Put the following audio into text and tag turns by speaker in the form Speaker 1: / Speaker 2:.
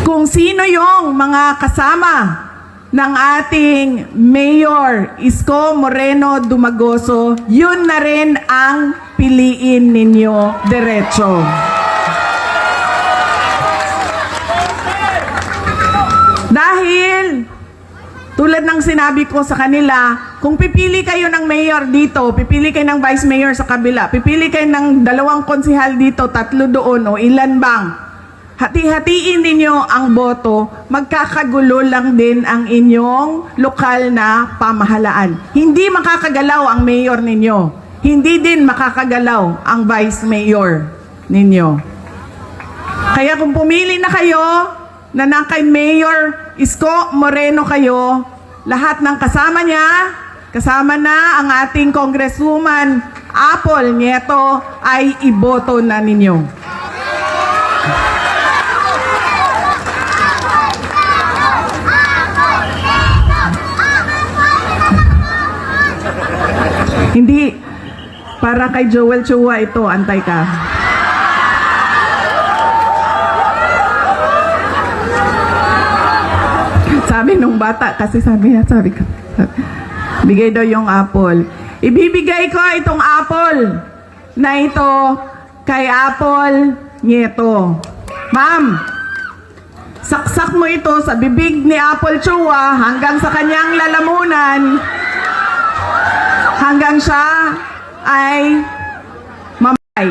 Speaker 1: kung sino yung mga kasama ng ating Mayor Isko Moreno Dumagoso, yun na rin ang piliin ninyo diretso. Dahil, tulad ng sinabi ko sa kanila, kung pipili kayo ng mayor dito, pipili kayo ng vice mayor sa kabila, pipili kayo ng 2 konsehal dito, 3 doon, o ilan bang, hati-hatiin ninyo ang boto, magkakagulo lang din ang inyong lokal na pamahalaan. Hindi makakagalaw ang mayor ninyo. Hindi din makakagalaw ang vice mayor ninyo. Kaya kung pumili na kayo, na kay Mayor Isko Moreno kayo, lahat ng kasama niya, kasama na ang ating Congresswoman Apple Nieto, ay iboto na ninyo. Hindi, para kay Joel Chua ito, antay ka. Sabi nung bata, kasi sabi ko, bigay daw yung apple. Ibibigay ko itong apple na ito kay Apple Nieto. Ma'am, saksak mo ito sa bibig ni Apple Chua hanggang sa kanyang lalamunan, hanggang siya ay mamatay.